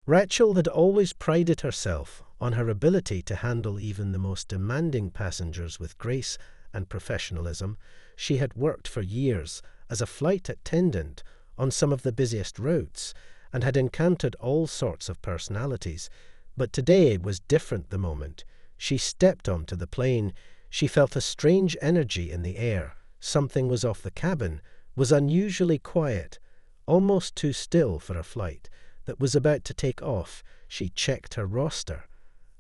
Rachel had always prided herself on her ability to handle even the most demanding passengers with grace and professionalism. She had worked for years as a flight attendant on some of the busiest routes and had encountered all sorts of personalities. But today was different the moment she stepped onto the plane. She felt a strange energy in the air. Something was off. The cabin was unusually quiet, almost too still for a flight that was about to take off. She checked her roster,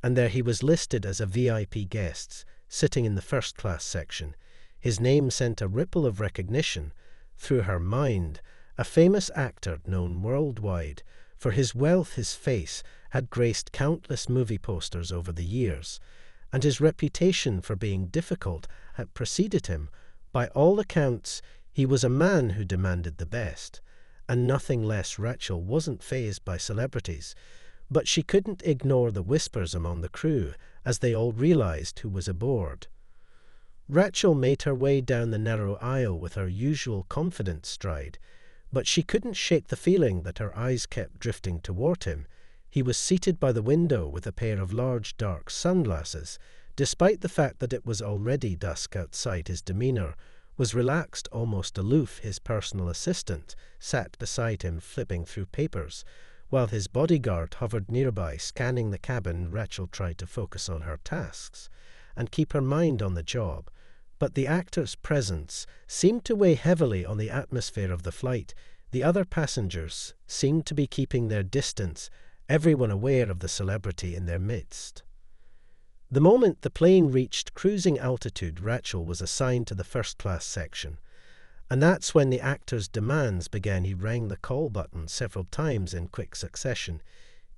and there he was listed as a VIP guest, sitting in the first-class section. His name sent a ripple of recognition through her mind. A famous actor known worldwide for his wealth, his face had graced countless movie posters over the years, and his reputation for being difficult had preceded him. By all accounts, he was a man who demanded the best, and nothing less. Rachel wasn't fazed by celebrities, but she couldn't ignore the whispers among the crew as they all realized who was aboard. Rachel made her way down the narrow aisle with her usual confident stride, but she couldn't shake the feeling that her eyes kept drifting toward him. He was seated by the window with a pair of large dark sunglasses. Despite the fact that it was already dusk outside, his demeanor was relaxed, almost aloof. His personal assistant sat beside him, flipping through papers, while his bodyguard hovered nearby, scanning the cabin. Rachel tried to focus on her tasks and keep her mind on the job, but the actor's presence seemed to weigh heavily on the atmosphere of the flight. The other passengers seemed to be keeping their distance, everyone aware of the celebrity in their midst. The moment the plane reached cruising altitude, Rachel was assigned to the first-class section, and that's when the actor's demands began. He rang the call button several times in quick succession,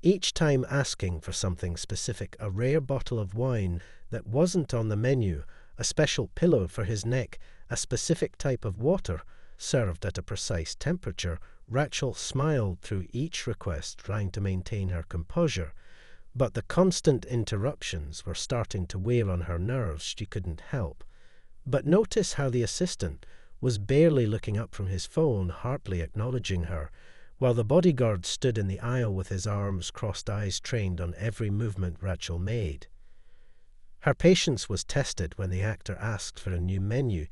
each time asking for something specific: a rare bottle of wine that wasn't on the menu, a special pillow for his neck, a specific type of water served at a precise temperature. Rachel smiled through each request, trying to maintain her composure, but the constant interruptions were starting to wear on her nerves. She couldn't help but notice how the assistant was barely looking up from his phone, hardly acknowledging her, while the bodyguard stood in the aisle with his arms crossed, eyes trained on every movement Rachel made. Her patience was tested when the actor asked for a new menu,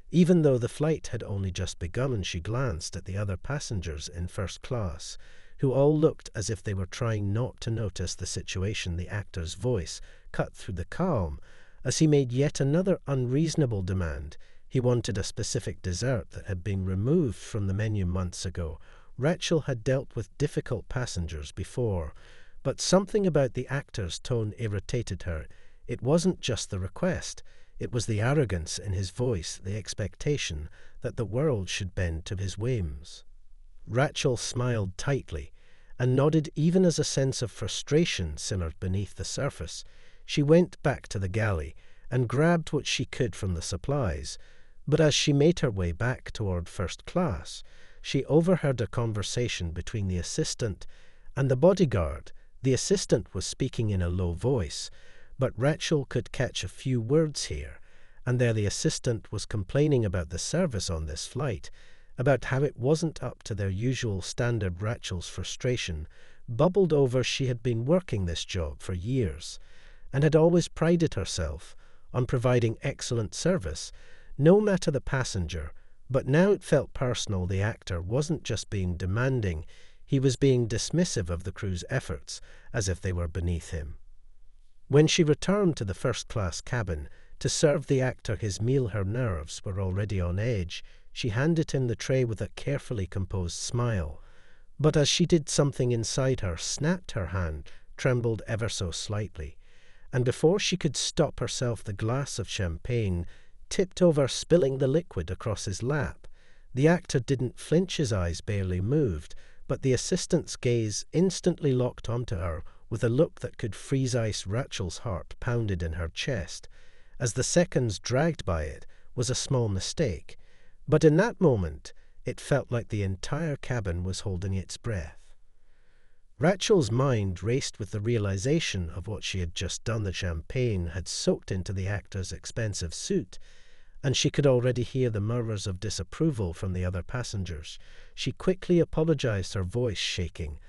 even though the flight had only just begun. She glanced at the other passengers in first class, who all looked as if they were trying not to notice the situation. The actor's voice cut through the calm as he made yet another unreasonable demand. He wanted a specific dessert that had been removed from the menu months ago. Rachel had dealt with difficult passengers before, but something about the actor's tone irritated her. It wasn't just the request, it was the arrogance in his voice, the expectation that the world should bend to his whims. Rachel smiled tightly and nodded, even as a sense of frustration simmered beneath the surface. She went back to the galley and grabbed what she could from the supplies, but as she made her way back toward first class, she overheard a conversation between the assistant and the bodyguard. The assistant was speaking in a low voice, but Rachel could catch a few words here and there. The assistant was complaining about the service on this flight, about how it wasn't up to their usual standard. Rachel's frustration bubbled over. She had been working this job for years and had always prided herself on providing excellent service, no matter the passenger, but now it felt personal. The actor wasn't just being demanding, he was being dismissive of the crew's efforts, as if they were beneath him. When she returned to the first-class cabin to serve the actor his meal, her nerves were already on edge. She handed him the tray with a carefully composed smile, but as she did, something inside her snapped. Her hand trembled ever so slightly, and before she could stop herself, the glass of champagne tipped over, spilling the liquid across his lap. The actor didn't flinch, his eyes barely moved, but the assistant's gaze instantly locked onto her with a look that could freeze ice. Rachel's heart pounded in her chest. As the seconds dragged by, it was a small mistake, but in that moment it felt like the entire cabin was holding its breath. Rachel's mind raced with the realization of what she had just done. The champagne had soaked into the actor's expensive suit, and she could already hear the murmurs of disapproval from the other passengers. She quickly apologized, her voice shaking,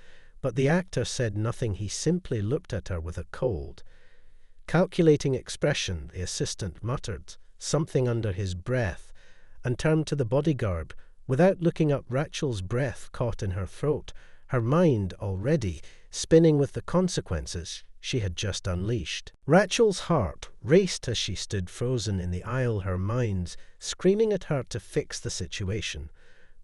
But the actor said nothing. He simply looked at her with a cold, calculating expression. The assistant muttered something under his breath and turned to the bodyguard. Without looking up, Rachel's breath caught in her throat, her mind already spinning with the consequences she had just unleashed. Rachel's heart raced as she stood frozen in the aisle, her mind screaming at her to fix the situation.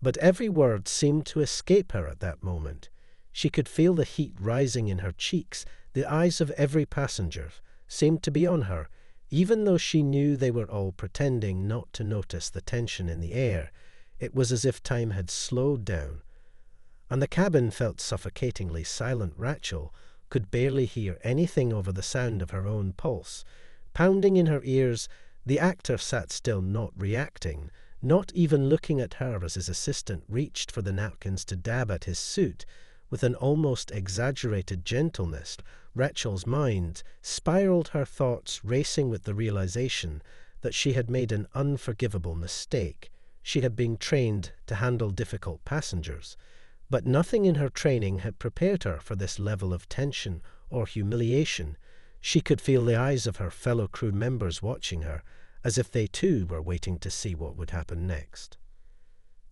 But every word seemed to escape her at that moment. She could feel the heat rising in her cheeks. The eyes of every passenger seemed to be on her, even though she knew they were all pretending not to notice the tension in the air. It was as if time had slowed down, and the cabin felt suffocatingly silent. Rachel could barely hear anything over the sound of her own pulse pounding in her ears. The actor sat still, not reacting, not even looking at her, as his assistant reached for the napkins to dab at his suit with an almost exaggerated gentleness. Rachel's mind spiraled, her thoughts racing with the realization that she had made an unforgivable mistake. She had been trained to handle difficult passengers, but nothing in her training had prepared her for this level of tension or humiliation. She could feel the eyes of her fellow crew members watching her, as if they too were waiting to see what would happen next.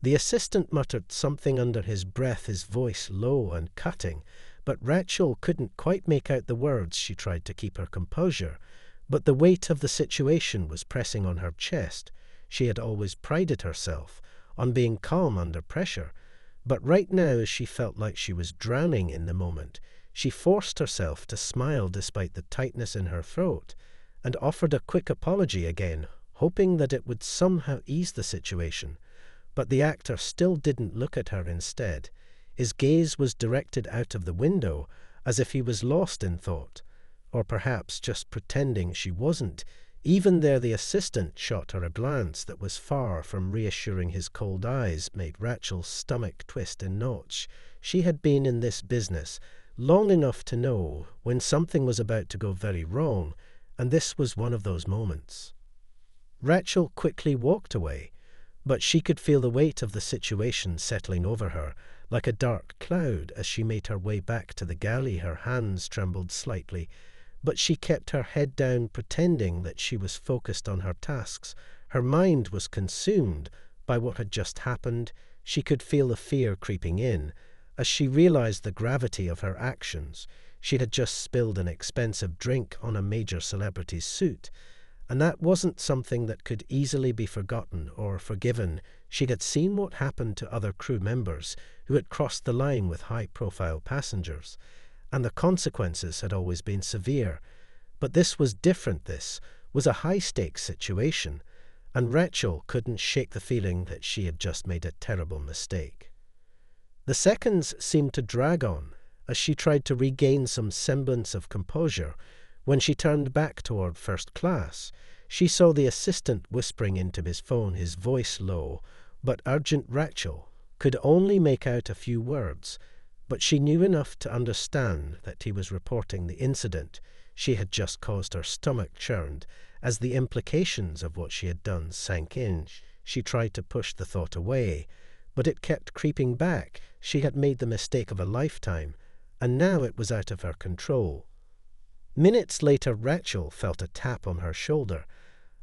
The assistant muttered something under his breath, his voice low and cutting, but Rachel couldn't quite make out the words. She tried to keep her composure, but the weight of the situation was pressing on her chest. She had always prided herself on being calm under pressure, but right now she felt like she was drowning in the moment. She forced herself to smile despite the tightness in her throat, and offered a quick apology again, hoping that it would somehow ease the situation. But the actor still didn't look at her. Instead, his gaze was directed out of the window, as if he was lost in thought, or perhaps just pretending she wasn't even there. The assistant shot her a glance that was far from reassuring. His cold eyes made Rachel's stomach twist in knots. She had been in this business long enough to know when something was about to go very wrong, and this was one of those moments. Rachel quickly walked away, but she could feel the weight of the situation settling over her like a dark cloud as she made her way back to the galley. Her hands trembled slightly, but she kept her head down, pretending that she was focused on her tasks. Her mind was consumed by what had just happened. She could feel the fear creeping in as she realized the gravity of her actions. She had just spilled an expensive drink on a major celebrity's suit, and that wasn't something that could easily be forgotten or forgiven. She had seen what happened to other crew members who had crossed the line with high-profile passengers, and the consequences had always been severe. But this was different. This was a high-stakes situation, and Rachel couldn't shake the feeling that she had just made a terrible mistake. The seconds seemed to drag on as she tried to regain some semblance of composure. When she turned back toward first class, she saw the assistant whispering into his phone, his voice low but urgent. Rachel could only make out a few words, but she knew enough to understand that he was reporting the incident she had just caused. Her stomach churned as the implications of what she had done sank in. She tried to push the thought away, but it kept creeping back. She had made the mistake of a lifetime, and now it was out of her control. Minutes later, Rachel felt a tap on her shoulder,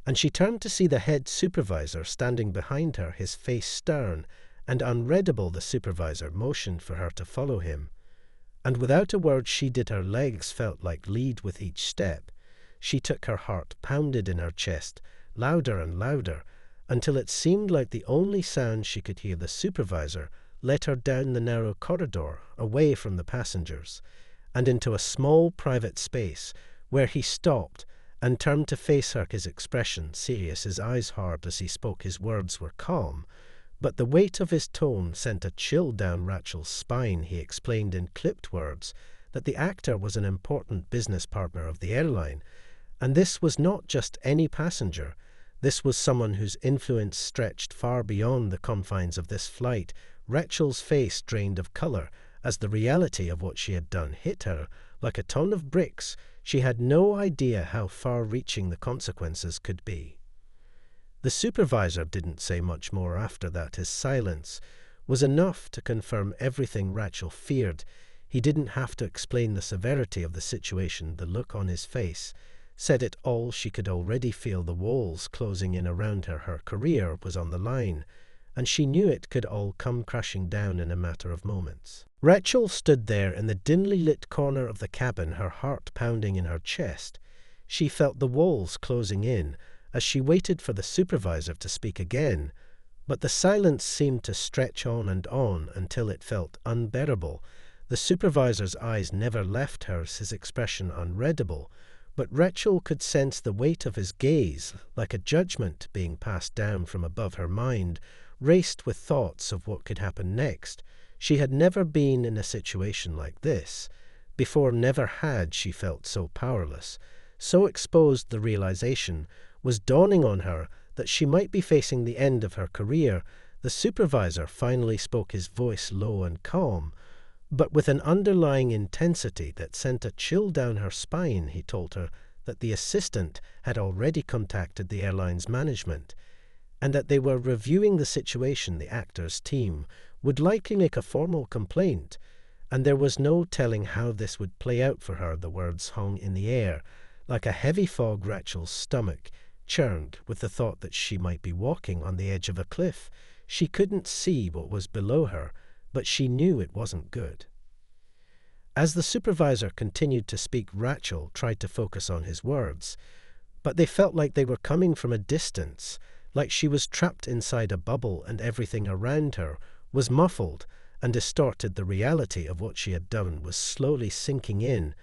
and she turned to see the head supervisor standing behind her, his face stern and unreadable. The supervisor motioned for her to follow him, and without a word she did. Her legs felt like lead with each step. She took. Her heart pounded in her chest, louder and louder, until it seemed like the only sound she could hear. The supervisor led her down the narrow corridor, away from the passengers, and into a small private space where he stopped and turned to face her, his expression serious, his eyes hard as he spoke. His words were calm, but the weight of his tone sent a chill down Rachel's spine. He explained in clipped words that the actor was an important business partner of the airline, and this was not just any passenger. This was someone whose influence stretched far beyond the confines of this flight. Rachel's face drained of color as the reality of what she had done hit her like a ton of bricks. She had no idea how far-reaching the consequences could be. The supervisor didn't say much more after that. His silence was enough to confirm everything Rachel feared. He didn't have to explain the severity of the situation. The look on his face said it all. She could already feel the walls closing in around her. Her career was on the line, and she knew it could all come crashing down in a matter of moments. Rachel stood there in the dimly lit corner of the cabin, her heart pounding in her chest. She felt the walls closing in as she waited for the supervisor to speak again, but the silence seemed to stretch on and on until it felt unbearable. The supervisor's eyes never left hers, his expression unreadable, but Rachel could sense the weight of his gaze, like a judgment being passed down from above. Her mind raced with thoughts of what could happen next. She had never been in a situation like this before. Never had she felt so powerless, so exposed. The realization was dawning on her that she might be facing the end of her career. The supervisor finally spoke, his voice low and calm, but with an underlying intensity that sent a chill down her spine. He told her that the assistant had already contacted the airline's management and that they were reviewing the situation. The actor's team would likely make a formal complaint, and there was no telling how this would play out for her. The words hung in the air like a heavy fog. Rachel's stomach churned with the thought that she might be walking on the edge of a cliff. She couldn't see what was below her, but she knew it wasn't good. As the supervisor continued to speak, Rachel tried to focus on his words, but they felt like they were coming from a distance, like she was trapped inside a bubble and everything around her was muffled and distorted. The reality of what she had done was slowly sinking in,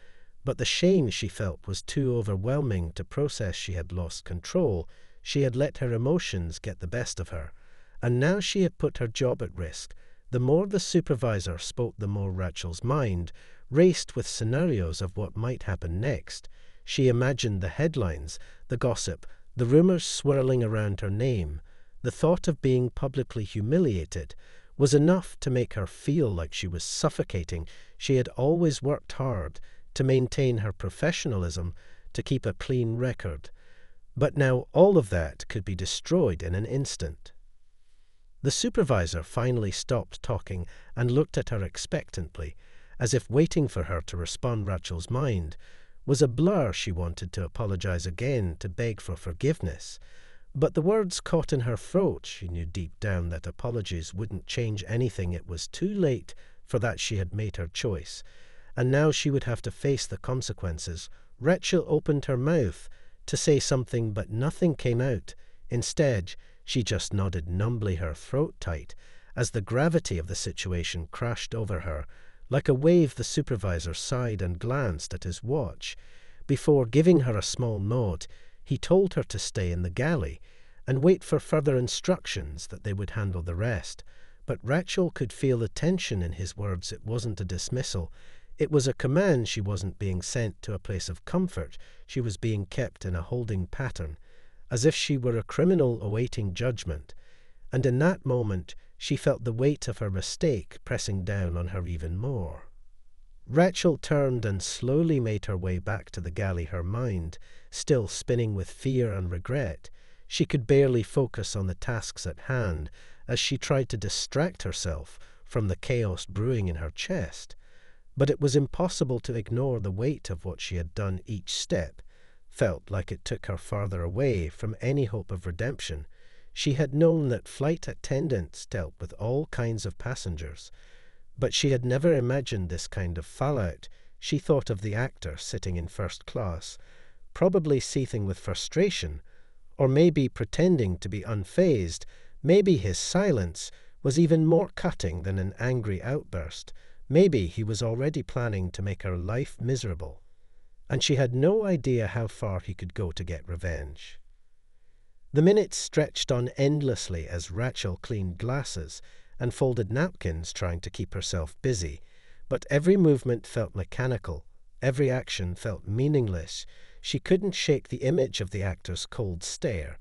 but the shame she felt was too overwhelming to process. She had lost control. She had let her emotions get the best of her, and now she had put her job at risk. The more the supervisor spoke, the more Rachel's mind raced with scenarios of what might happen next. She imagined the headlines, the gossip, the rumors swirling around her name. The thought of being publicly humiliated was enough to make her feel like she was suffocating. She had always worked hard to maintain her professionalism, to keep a clean record, but now all of that could be destroyed in an instant. The supervisor finally stopped talking and looked at her expectantly, as if waiting for her to respond. Rachel's mind was a blur. She wanted to apologize again, to beg for forgiveness, but the words caught in her throat. She knew deep down that apologies wouldn't change anything. It was too late for that. She had made her choice, and now she would have to face the consequences. Rachel opened her mouth to say something, but nothing came out. Instead, she just nodded numbly, her throat tight, as the gravity of the situation crashed over her. Like a wave, the supervisor sighed and glanced at his watch. Before giving her a small nod, he told her to stay in the galley and wait for further instructions, that they would handle the rest. But Rachel could feel the tension in his words. It wasn't a dismissal. It was a command. She wasn't being sent to a place of comfort. She was being kept in a holding pattern, as if she were a criminal awaiting judgment. And in that moment, she felt the weight of her mistake pressing down on her even more. Rachel turned and slowly made her way back to the galley, her mind still spinning with fear and regret. She could barely focus on the tasks at hand as she tried to distract herself from the chaos brewing in her chest. But it was impossible to ignore the weight of what she had done. Each step felt like it took her farther away from any hope of redemption. She had known that flight attendants dealt with all kinds of passengers, but she had never imagined this kind of fallout. She thought of the actor sitting in first class, probably seething with frustration, or maybe pretending to be unfazed. Maybe his silence was even more cutting than an angry outburst. Maybe he was already planning to make her life miserable, and she had no idea how far he could go to get revenge. The minutes stretched on endlessly as Rachel cleaned glasses and folded napkins, trying to keep herself busy. But every movement felt mechanical. Every action felt meaningless. She couldn't shake the image of the actor's cold stare,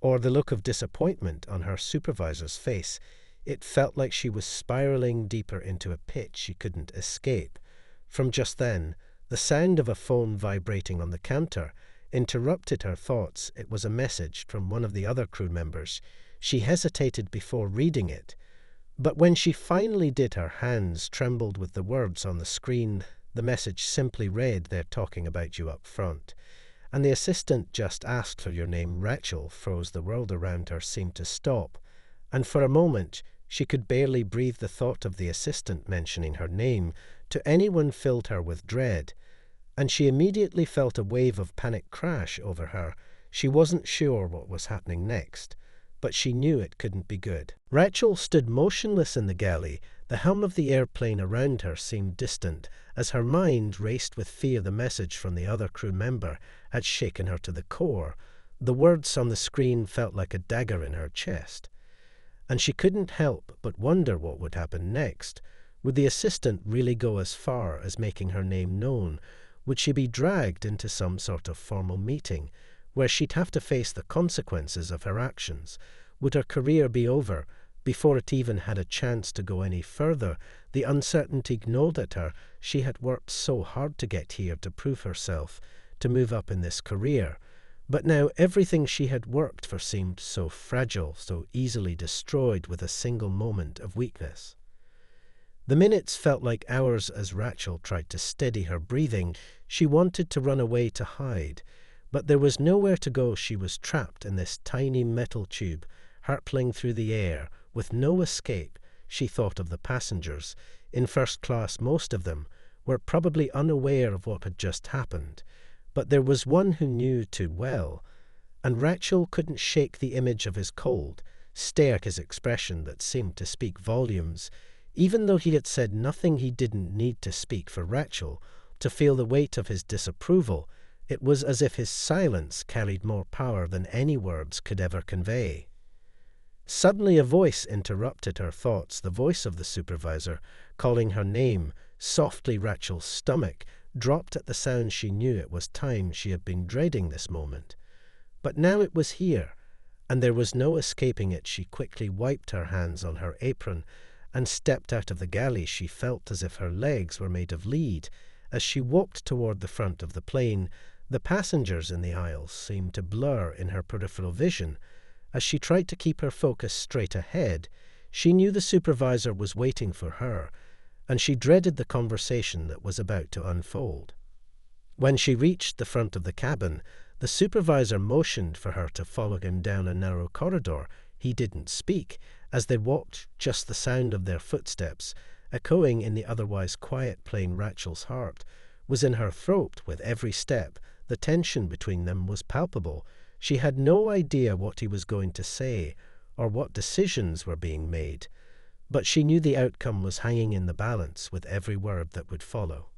or the look of disappointment on her supervisor's face. It felt like she was spiraling deeper into a pit she couldn't escape. From just then, the sound of a phone vibrating on the counter interrupted her thoughts. It was a message from one of the other crew members. She hesitated before reading it, But when she finally did, her hands trembled with the words on the screen. The message simply read, "They're talking about you up front." And the assistant just asked for your name. Rachel froze. The world around her seemed to stop. And for a moment, she could barely breathe. The thought of the assistant mentioning her name to anyone filled her with dread. And she immediately felt a wave of panic crash over her. She wasn't sure what was happening next, but she knew it couldn't be good. Rachel stood motionless in the galley. The hum of the airplane around her seemed distant, as her mind raced with fear. The message from the other crew member had shaken her to the core. The words on the screen felt like a dagger in her chest. And she couldn't help but wonder what would happen next. Would the assistant really go as far as making her name known? Would she be dragged into some sort of formal meeting, where she'd have to face the consequences of her actions? Would her career be over before it even had a chance to go any further? The uncertainty gnawed at her. She had worked so hard to get here, to prove herself, to move up in this career. But now everything she had worked for seemed so fragile, so easily destroyed with a single moment of weakness. The minutes felt like hours as Rachel tried to steady her breathing. She wanted to run away, to hide, but there was nowhere to go. She was trapped in this tiny metal tube, hurtling through the air, with no escape. She thought of the passengers. In first class, most of them were probably unaware of what had just happened, but there was one who knew too well, and Rachel couldn't shake the image of his cold stare, his expression that seemed to speak volumes. Even though he had said nothing, he didn't need to speak for Rachel to feel the weight of his disapproval. It was as if his silence carried more power than any words could ever convey. Suddenly a voice interrupted her thoughts, the voice of the supervisor, calling her name softly. Rachel's stomach dropped at the sound. She knew it was time. She had been dreading this moment. But now it was here, and there was no escaping it. She quickly wiped her hands on her apron and stepped out of the galley. She felt as if her legs were made of lead. As she walked toward the front of the plane, the passengers in the aisles seemed to blur in her peripheral vision. As she tried to keep her focus straight ahead, she knew the supervisor was waiting for her, and she dreaded the conversation that was about to unfold. When she reached the front of the cabin, the supervisor motioned for her to follow him down a narrow corridor. He didn't speak. As they walked, just the sound of their footsteps, echoing in the otherwise quiet plane. Rachel's heart was in her throat with every step. The tension between them was palpable. She had no idea what he was going to say or what decisions were being made, but she knew the outcome was hanging in the balance with every word that would follow.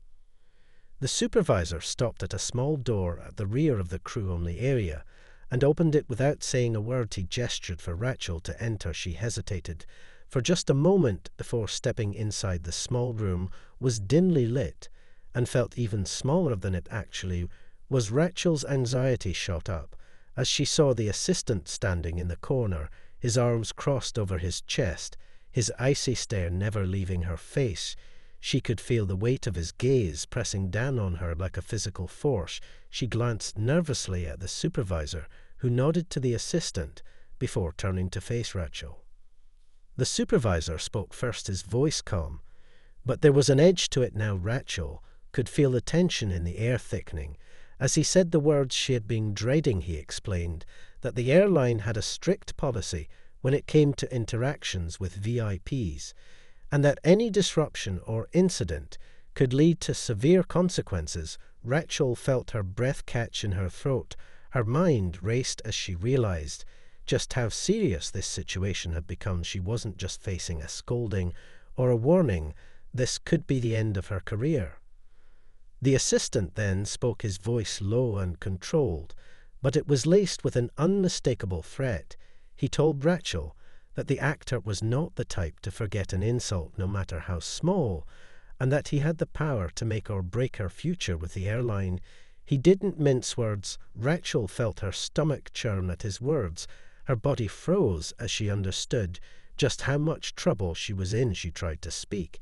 The supervisor stopped at a small door at the rear of the crew-only area and opened it without saying a word. He gestured for Rachel to enter. She hesitated for just a moment before stepping inside. The small room was dimly lit and felt even smaller than it actually was. Rachel's anxiety shot up as she saw the assistant standing in the corner, his arms crossed over his chest, his icy stare never leaving her face. She could feel the weight of his gaze pressing down on her like a physical force. She glanced nervously at the supervisor, who nodded to the assistant before turning to face Rachel. The supervisor spoke first, his voice calm, but there was an edge to it now. Rachel could feel the tension in the air thickening. As he said the words she had been dreading, he explained that the airline had a strict policy when it came to interactions with VIPs, and that any disruption or incident could lead to severe consequences. Rachel felt her breath catch in her throat. Her mind raced as she realized just how serious this situation had become. She wasn't just facing a scolding or a warning. This could be the end of her career. The assistant then spoke, his voice low and controlled, but it was laced with an unmistakable threat. He told Rachel that the actor was not the type to forget an insult, no matter how small, and that he had the power to make or break her future with the airline. He didn't mince words. Rachel felt her stomach churn at his words. Her body froze as she understood just how much trouble she was in. She tried to speak,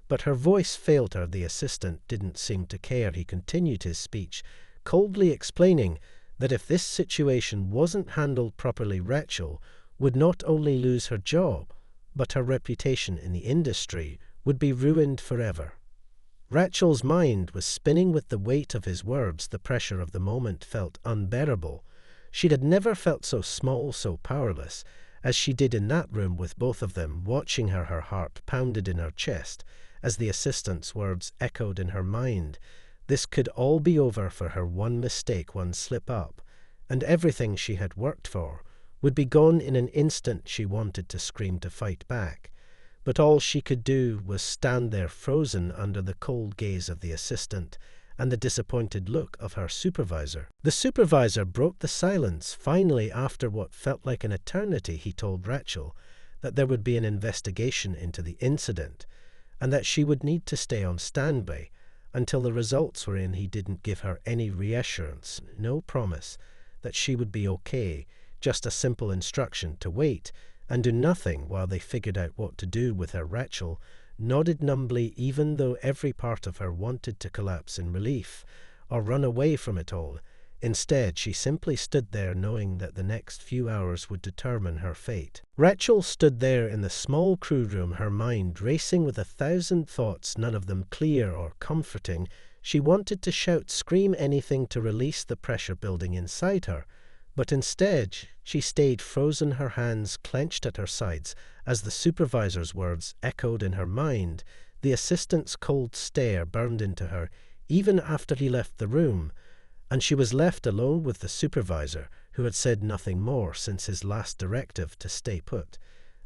but her voice failed her. The assistant didn't seem to care. He continued his speech, coldly explaining that if this situation wasn't handled properly, Rachel would not only lose her job, but her reputation in the industry would be ruined forever. Rachel's mind was spinning with the weight of his words. The pressure of the moment felt unbearable. She had never felt so small, so powerless, as she did in that room with both of them watching her. Her heart pounded in her chest as the assistant's words echoed in her mind. This could all be over for her. One mistake, one slip up, and everything she had worked for would be gone in an instant. She wanted to scream, to fight back, but all she could do was stand there frozen under the cold gaze of the assistant and the disappointed look of her supervisor. The supervisor broke the silence. Finally, after what felt like an eternity, he told Rachel that there would be an investigation into the incident and that she would need to stay on standby until the results were in. He didn't give her any reassurance, no promise that she would be okay, just a simple instruction to wait and do nothing while they figured out what to do with her. Rachel nodded numbly, even though every part of her wanted to collapse in relief or run away from it all. Instead, she simply stood there, knowing that the next few hours would determine her fate. Rachel stood there in the small crew room, her mind racing with 1,000 thoughts, none of them clear or comforting. She wanted to shout, scream, anything to release the pressure building inside her, but instead she stayed frozen, her hands clenched at her sides as the supervisor's words echoed in her mind. The assistant's cold stare burned into her even after he left the room, and she was left alone with the supervisor, who had said nothing more since his last directive to stay put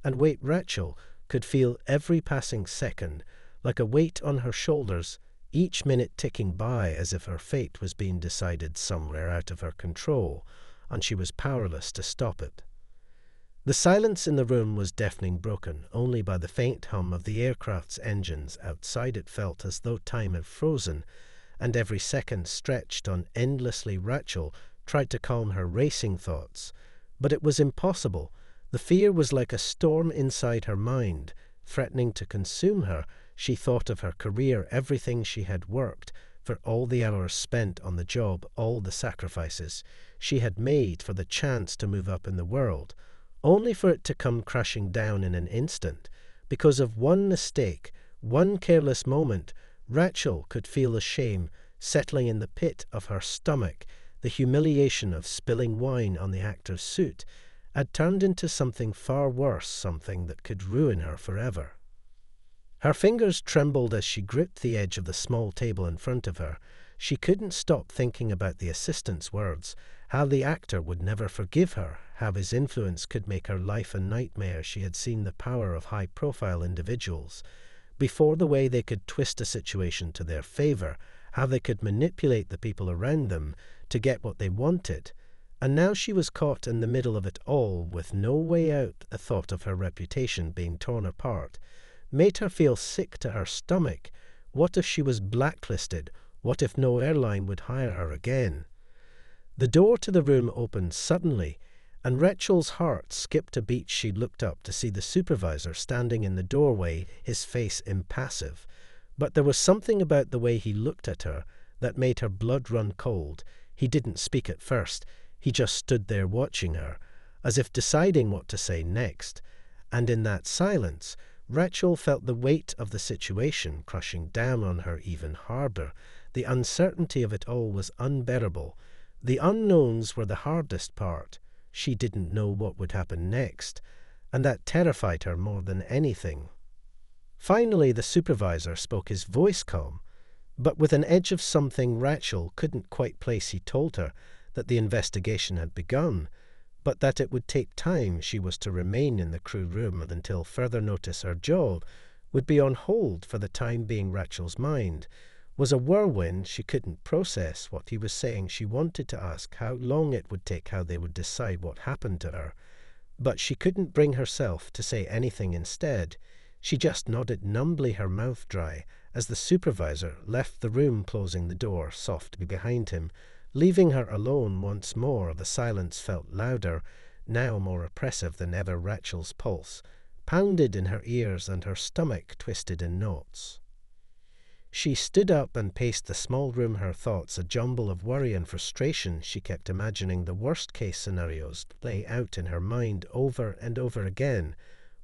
and wait. Rachel could feel every passing second like a weight on her shoulders, each minute ticking by as if her fate was being decided somewhere out of her control, and she was powerless to stop it. The silence in the room was deafening, broken only by the faint hum of the aircraft's engines outside. It felt as though time had frozen, and every second stretched on endlessly. Rachel tried to calm her racing thoughts, but it was impossible. The fear was like a storm inside her mind, threatening to consume her. She thought of her career, everything she had worked for, all the hours spent on the job, all the sacrifices she had made for the chance to move up in the world, only for it to come crashing down in an instant because of one mistake, one careless moment. Rachel could feel the shame settling in the pit of her stomach. The humiliation of spilling wine on the actor's suit had turned into something far worse, something that could ruin her forever. Her fingers trembled as she gripped the edge of the small table in front of her. She couldn't stop thinking about the assistant's words, how the actor would never forgive her, how his influence could make her life a nightmare. She had seen the power of high-profile individuals before, the way they could twist a situation to their favor, how they could manipulate the people around them to get what they wanted. And now she was caught in the middle of it all with no way out. The thought of her reputation being torn apart made her feel sick to her stomach. What if she was blacklisted? What if no airline would hire her again? The door to the room opened suddenly, and Rachel's heart skipped a beat. She looked up to see the supervisor standing in the doorway, his face impassive. But there was something about the way he looked at her that made her blood run cold. He didn't speak at first. He just stood there watching her, as if deciding what to say next. And in that silence, Rachel felt the weight of the situation crushing down on her even harder. The uncertainty of it all was unbearable. The unknowns were the hardest part. She didn't know what would happen next, and that terrified her more than anything. Finally, the supervisor spoke, his voice calm, but with an edge of something Rachel couldn't quite place. He told her that the investigation had begun, but that it would take time. She was to remain in the crew room until further notice. Her job would be on hold for the time being. Rachel's mind was a whirlwind. She couldn't process what he was saying. She wanted to ask how long it would take, how they would decide what happened to her, but she couldn't bring herself to say anything. Instead, she just nodded numbly, her mouth dry, as the supervisor left the room, closing the door softly behind him, leaving her alone once more. The silence felt louder, now more oppressive than ever. Rachel's pulse pounded in her ears and her stomach twisted in knots. She stood up and paced the small room, her thoughts a jumble of worry and frustration. She kept imagining the worst-case scenarios play out in her mind over and over again.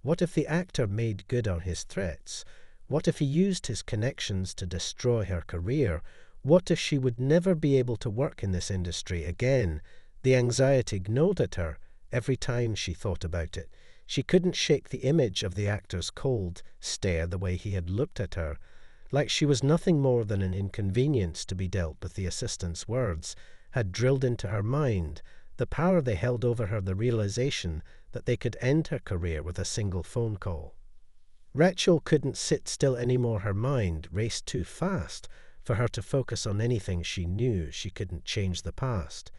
What if the actor made good on his threats? What if he used his connections to destroy her career? What if she would never be able to work in this industry again? The anxiety gnawed at her every time she thought about it. She couldn't shake the image of the actor's cold stare, the way he had looked at her, like she was nothing more than an inconvenience to be dealt with. The assistant's words had drilled into her mind the power they held over her, the realization that they could end her career with a single phone call. Rachel couldn't sit still anymore. Her mind raced too fast for her to focus on anything. She knew she couldn't change the past.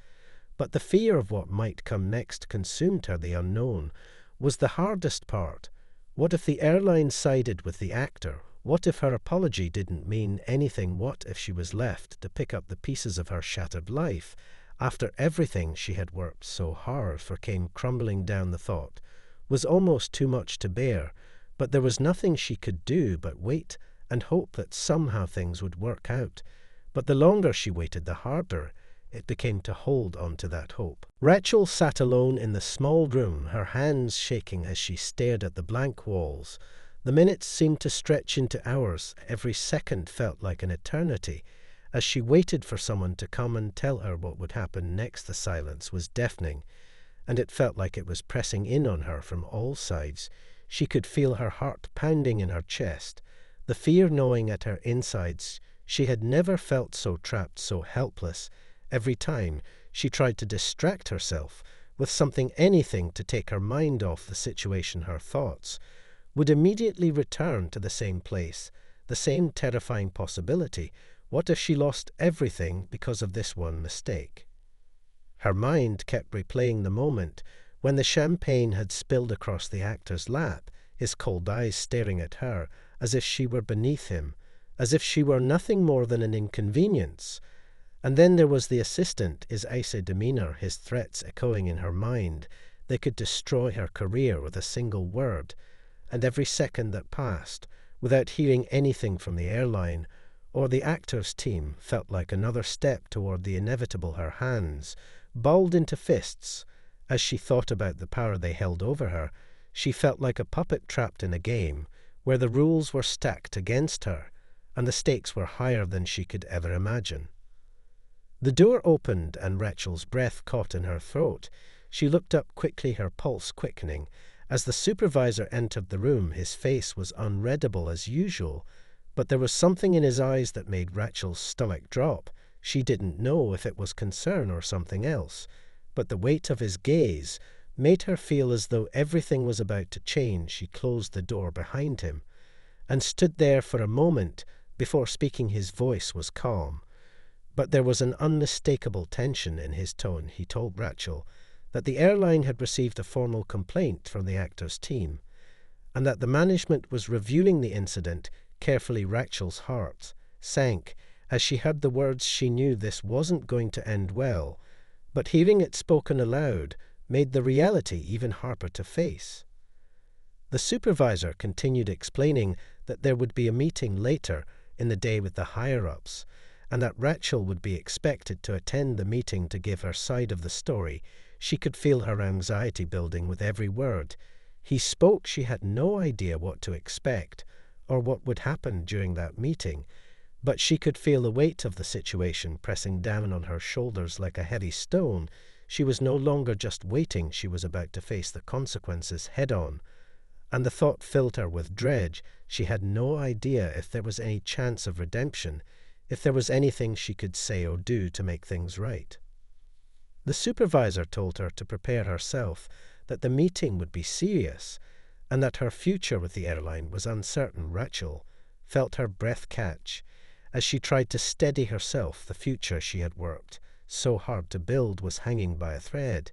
But the fear of what might come next consumed her. The unknown was the hardest part. What if the airline sided with the actor? What if her apology didn't mean anything? What if she was left to pick up the pieces of her shattered life after everything she had worked so hard for came crumbling down? The thought was almost too much to bear, but there was nothing she could do but wait and hope that somehow things would work out. But the longer she waited, the harder it became to hold on to that hope. Rachel sat alone in the small room, her hands shaking as she stared at the blank walls. The minutes seemed to stretch into hours. Every second felt like an eternity. As she waited for someone to come and tell her what would happen next, the silence was deafening, and it felt like it was pressing in on her from all sides. She could feel her heart pounding in her chest, the fear gnawing at her insides. She had never felt so trapped, so helpless. Every time she tried to distract herself with something, anything to take her mind off the situation, her thoughts would immediately return to the same place, the same terrifying possibility. What if she lost everything because of this one mistake? Her mind kept replaying the moment when the champagne had spilled across the actor's lap, his cold eyes staring at her as if she were beneath him, as if she were nothing more than an inconvenience. And then there was the assistant, his icy demeanor, his threats echoing in her mind. They could destroy her career with a single word. And every second that passed without hearing anything from the airline or the actor's team felt like another step toward the inevitable. Her hands balled into fists as she thought about the power they held over her. She felt like a puppet trapped in a game where the rules were stacked against her and the stakes were higher than she could ever imagine. The door opened and Rachel's breath caught in her throat. She looked up quickly, her pulse quickening. As the supervisor entered the room, his face was unreadable as usual, but there was something in his eyes that made Rachel's stomach drop. She didn't know if it was concern or something else, but the weight of his gaze made her feel as though everything was about to change. She closed the door behind him and stood there for a moment before speaking. His voice was calm, but there was an unmistakable tension in his tone. He told Rachel that the airline had received a formal complaint from the actor's team and that the management was reviewing the incident carefully. Rachel's heart sank as she heard the words. She knew this wasn't going to end well, but hearing it spoken aloud made the reality even harder to face. The supervisor continued explaining that there would be a meeting later in the day with the higher-ups, and that Rachel would be expected to attend the meeting to give her side of the story. She could feel her anxiety building with every word he spoke. She had no idea what to expect or what would happen during that meeting, but she could feel the weight of the situation pressing down on her shoulders like a heavy stone. She was no longer just waiting, she was about to face the consequences head-on, and the thought filled her with dread. She had no idea if there was any chance of redemption, if there was anything she could say or do to make things right. The supervisor told her to prepare herself, that the meeting would be serious, and that her future with the airline was uncertain. Rachel felt her breath catch as she tried to steady herself. The future she had worked so hard to build was hanging by a thread,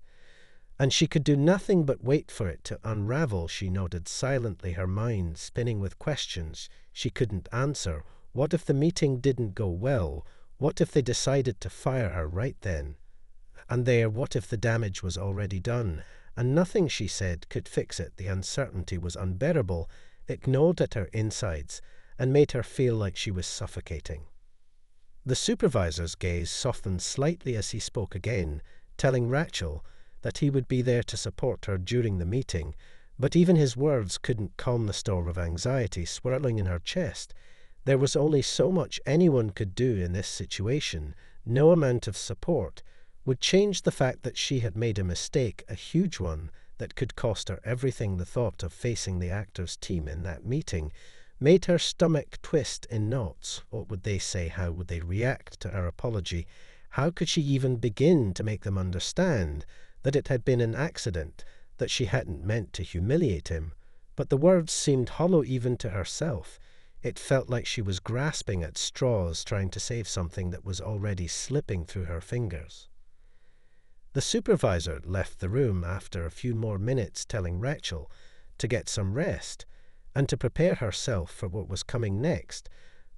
and she could do nothing but wait for it to unravel. She nodded silently, her mind spinning with questions she couldn't answer. What if the meeting didn't go well? What if they decided to fire her right then and there? What if the damage was already done and nothing she said could fix it? The uncertainty was unbearable. It gnawed at her insides and made her feel like she was suffocating. The supervisor's gaze softened slightly as he spoke again, telling Rachel that he would be there to support her during the meeting, But even his words couldn't calm the storm of anxiety swirling in her chest. There was only so much anyone could do in this situation. No amount of support would change the fact that she had made a mistake, a huge one, that could cost her everything. The thought of facing the actors' team in that meeting made her stomach twist in knots. What would they say? How would they react to her apology? How could she even begin to make them understand that it had been an accident, that she hadn't meant to humiliate him? But the words seemed hollow even to herself. It felt like she was grasping at straws, trying to save something that was already slipping through her fingers. The supervisor left the room after a few more minutes, telling Rachel to get some rest and to prepare herself for what was coming next.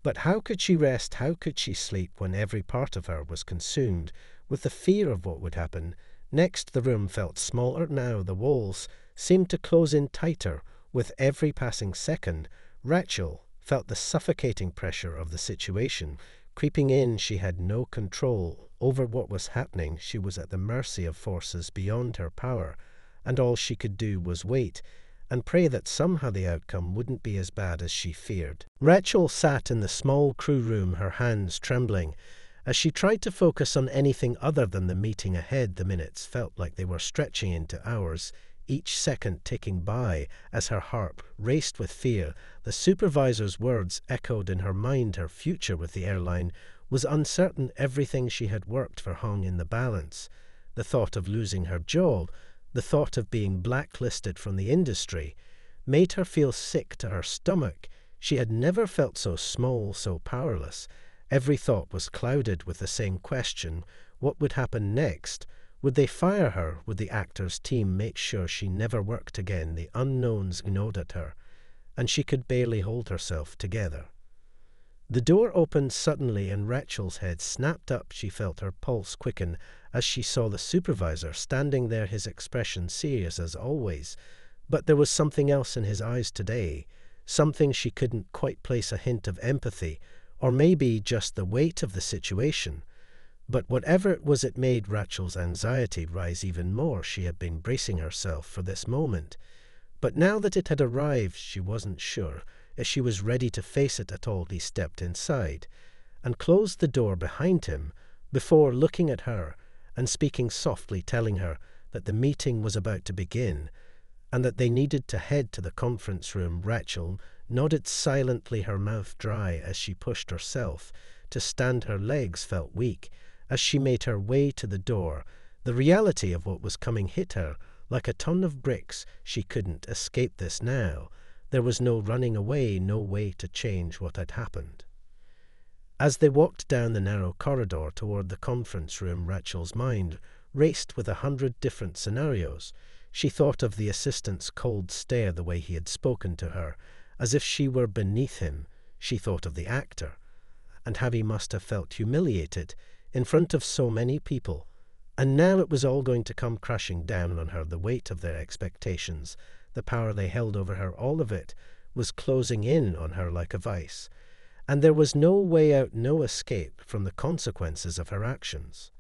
But how could she rest, how could she sleep when every part of her was consumed with the fear of what would happen next? The room felt smaller now. The walls seemed to close in tighter with every passing second. Rachel felt the suffocating pressure of the situation creeping in. She had no control over what was happening. She was at the mercy of forces beyond her power, and all she could do was wait and pray that somehow the outcome wouldn't be as bad as she feared. Rachel sat in the small crew room, her hands trembling, as she tried to focus on anything other than the meeting ahead. The minutes felt like they were stretching into hours, each second ticking by as her heart raced with fear. The supervisor's words echoed in her mind. Her future with the airline was uncertain. Everything she had worked for hung in the balance. The thought of losing her job, the thought of being blacklisted from the industry, made her feel sick to her stomach. She had never felt so small, so powerless. Every thought was clouded with the same question. What would happen next? Would they fire her? Would the actors' team make sure she never worked again? The unknowns gnawed at her, and she could barely hold herself together. The door opened suddenly and Rachel's head snapped up. She felt her pulse quicken as she saw the supervisor standing there, his expression serious as always. But there was something else in his eyes today, something she couldn't quite place a hint of empathy, or maybe just the weight of the situation. But whatever it was, it made Rachel's anxiety rise even more. She had been bracing herself for this moment, but now that it had arrived, she wasn't sure if she was ready to face it at all. He stepped inside and closed the door behind him before looking at her and speaking softly, telling her that the meeting was about to begin and that they needed to head to the conference room. Rachel nodded silently, her mouth dry as she pushed herself to stand. Her legs felt weak as she made her way to the door. The reality of what was coming hit her like a ton of bricks. She couldn't escape this now. There was no running away, no way to change what had happened. As they walked down the narrow corridor toward the conference room, Rachel's mind raced with 100 different scenarios. She thought of the assistant's cold stare, the way he had spoken to her, as if she were beneath him. She thought of the actor, and how he must have felt humiliated in front of so many people. And now it was all going to come crashing down on her. The weight of their expectations, the power they held over her, all of it was closing in on her like a vice. And there was no way out, no escape from the consequences of her actions.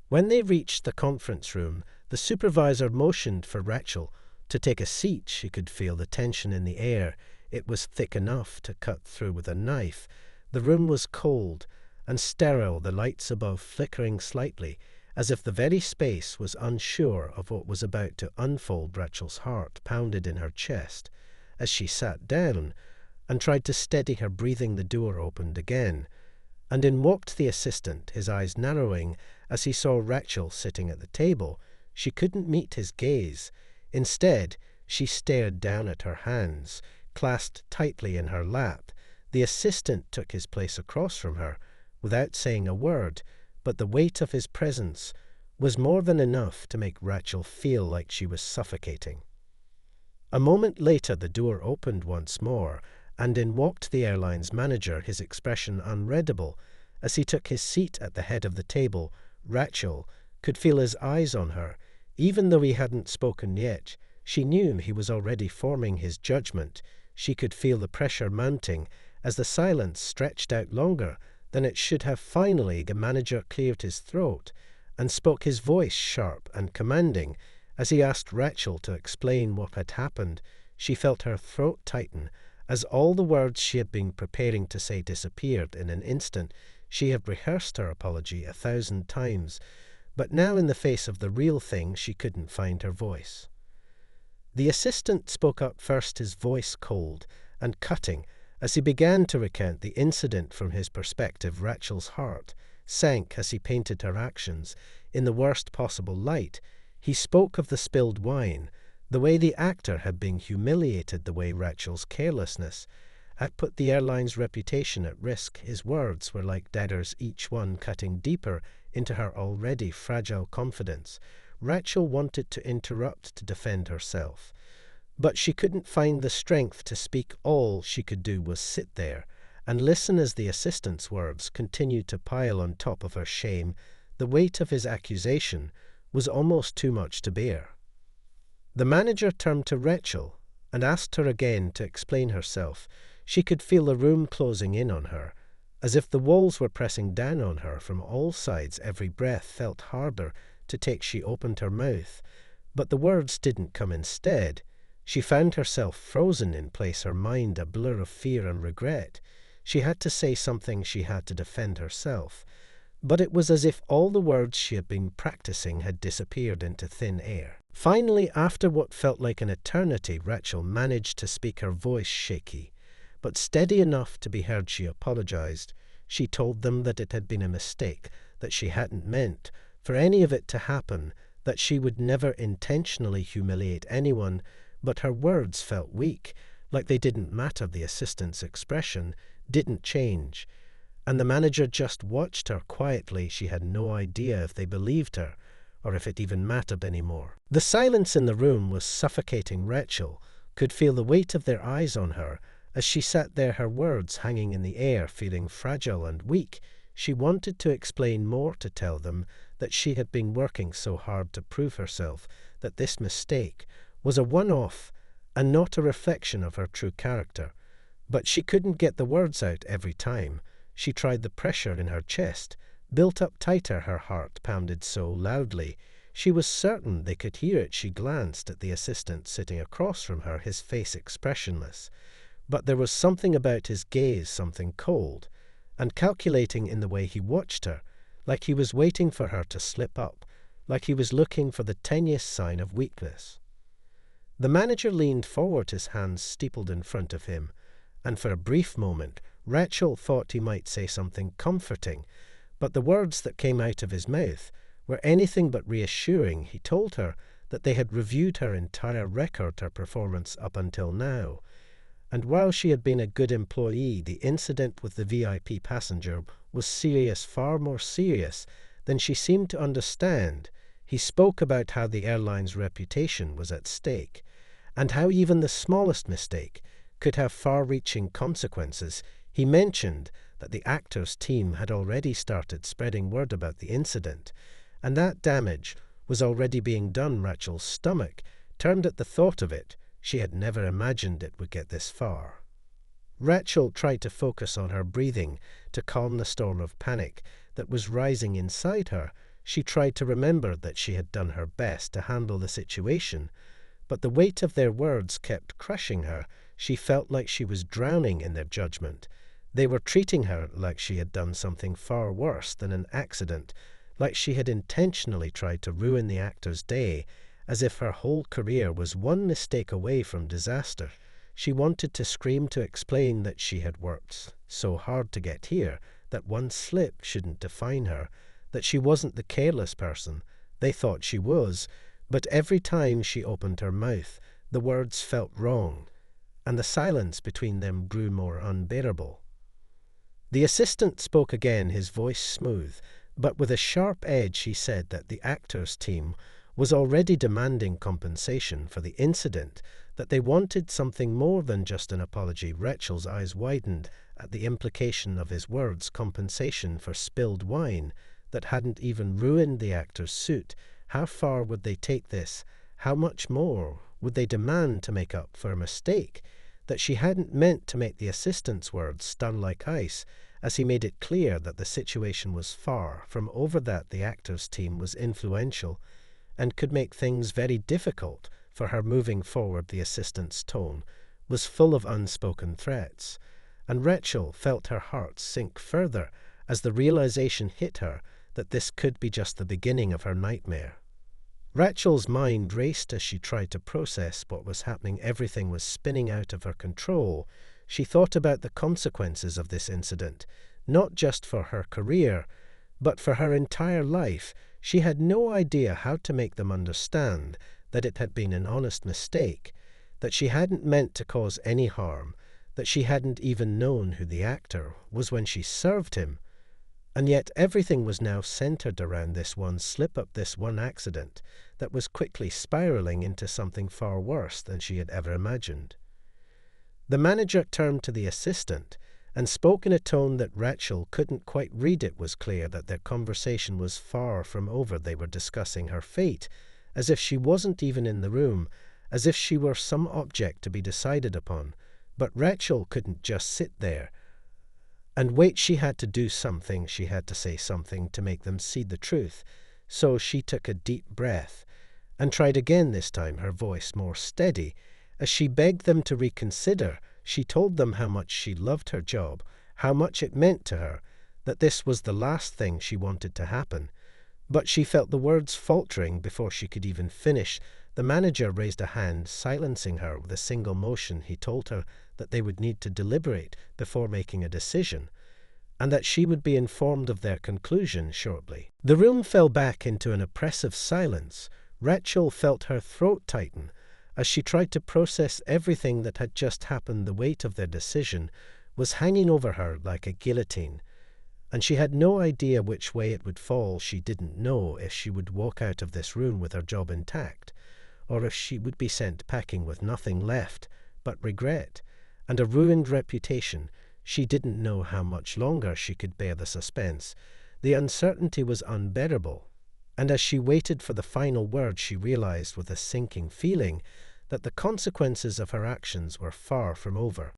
When they reached the conference room, the supervisor motioned for Rachel to take a seat. She could feel the tension in the air. It was thick enough to cut through with a knife. The room was cold and sterile, the lights above flickering slightly, as if the very space was unsure of what was about to unfold. Rachel's heart pounded in her chest as she sat down and tried to steady her breathing. The door opened again, and in walked the assistant, his eyes narrowing as he saw Rachel sitting at the table. She couldn't meet his gaze. Instead, she stared down at her hands, clasped tightly in her lap. The assistant took his place across from her without saying a word, but the weight of his presence was more than enough to make Rachel feel like she was suffocating. A moment later, the door opened once more, and in walked the airline's manager, his expression unreadable. As he took his seat at the head of the table, Rachel could feel his eyes on her. Even though he hadn't spoken yet, she knew he was already forming his judgment. She could feel the pressure mounting as the silence stretched out longer than it should have. Finally, the manager cleared his throat and spoke, his voice sharp and commanding, As he asked Rachel to explain what had happened, she felt her throat tighten as all the words she had been preparing to say disappeared in an instant. She had rehearsed her apology 1,000 times, but now in the face of the real thing she couldn't find her voice. The assistant spoke up first, his voice cold and cutting. As he began to recount the incident from his perspective, Rachel's heart sank as he painted her actions in the worst possible light. He spoke of the spilled wine, the way the actor had been humiliated, the way Rachel's carelessness had put the airline's reputation at risk. His words were like daggers, each one cutting deeper into her already fragile confidence. Rachel wanted to interrupt to defend herself, but she couldn't find the strength to speak. All she could do was sit there and listen as the assistant's words continued to pile on top of her shame. The weight of his accusation was almost too much to bear. The manager turned to Rachel and asked her again to explain herself. She could feel the room closing in on her, as if the walls were pressing down on her from all sides. Every breath felt harder to take. She opened her mouth, but the words didn't come. Instead, she found herself frozen in place, her mind a blur of fear and regret. She had to say something, she had to defend herself, but it was as if all the words she had been practicing had disappeared into thin air. Finally, after what felt like an eternity, Rachel managed to speak, her voice shaky, but steady enough to be heard. She apologized. She told them that it had been a mistake, that she hadn't meant for any of it to happen, that she would never intentionally humiliate anyone, but her words felt weak, like they didn't matter. The assistant's expression didn't change, and the manager just watched her quietly. She had no idea if they believed her, or if it even mattered anymore. The silence in the room was suffocating. Rachel could feel the weight of their eyes on her as she sat there, her words hanging in the air, feeling fragile and weak. She wanted to explain more, to tell them that she had been working so hard to prove herself, that this mistake was a one-off and not a reflection of her true character. But she couldn't get the words out every time. She tried. The pressure in her chest built up tighter. Her heart pounded so loudly she was certain they could hear it. She glanced at the assistant sitting across from her, his face expressionless. But there was something about his gaze, something cold and calculating in the way he watched her, like he was waiting for her to slip up, like he was looking for the tiniest sign of weakness. The manager leaned forward, his hands steepled in front of him, and for a brief moment Rachel thought he might say something comforting, but the words that came out of his mouth were anything but reassuring. He told her that they had reviewed her entire record, her performance up until now, and while she had been a good employee, the incident with the VIP passenger was serious, far more serious than she seemed to understand. He spoke about how the airline's reputation was at stake, and how even the smallest mistake could have far-reaching consequences. He mentioned that the actor's team had already started spreading word about the incident, and that damage was already being done. Rachel's stomach turned at the thought of it. She had never imagined it would get this far. Rachel tried to focus on her breathing to calm the storm of panic that was rising inside her. She tried to remember that she had done her best to handle the situation, but the weight of their words kept crushing her. She felt like she was drowning in their judgment. They were treating her like she had done something far worse than an accident, like she had intentionally tried to ruin the actor's day, as if her whole career was one mistake away from disaster. She wanted to scream, to explain that she had worked so hard to get here, that one slip shouldn't define her, that she wasn't the careless person they thought she was, but every time she opened her mouth, the words felt wrong, and the silence between them grew more unbearable. The assistant spoke again, his voice smooth, but with a sharp edge. He said that the actor's team was already demanding compensation for the incident, that they wanted something more than just an apology. Rachel's eyes widened at the implication of his words, compensation for spilled wine that hadn't even ruined the actor's suit. How far would they take this? How much more would they demand to make up for a mistake that she hadn't meant to make? The assistant's words stung like ice as he made it clear that the situation was far from over, that the actor's team was influential and could make things very difficult for her moving forward. The assistant's tone was full of unspoken threats, and Rachel felt her heart sink further as the realization hit her that this could be just the beginning of her nightmare. Rachel's mind raced as she tried to process what was happening. Everything was spinning out of her control. She thought about the consequences of this incident, not just for her career, but for her entire life. She had no idea how to make them understand that it had been an honest mistake, that she hadn't meant to cause any harm, that she hadn't even known who the actor was when she served him. And yet everything was now centered around this one slip-up, this one accident that was quickly spiraling into something far worse than she had ever imagined. The manager turned to the assistant and spoke in a tone that Rachel couldn't quite read. It was clear that their conversation was far from over. They were discussing her fate, as if she wasn't even in the room, as if she were some object to be decided upon. But Rachel couldn't just sit there and wait. She had to do something. She had to say something to make them see the truth. So she took a deep breath and tried again, this time her voice more steady. As she begged them to reconsider, she told them how much she loved her job, how much it meant to her, that this was the last thing she wanted to happen. But she felt the words faltering before she could even finish. The manager raised a hand, silencing her with a single motion. He told her that they would need to deliberate before making a decision, and that she would be informed of their conclusion shortly. The room fell back into an oppressive silence. Rachel felt her throat tighten as she tried to process everything that had just happened. The weight of their decision was hanging over her like a guillotine, and she had no idea which way it would fall. She didn't know if she would walk out of this room with her job intact, or if she would be sent packing with nothing left but regret and a ruined reputation. She didn't know how much longer she could bear the suspense. The uncertainty was unbearable, and as she waited for the final word, she realized with a sinking feeling that the consequences of her actions were far from over.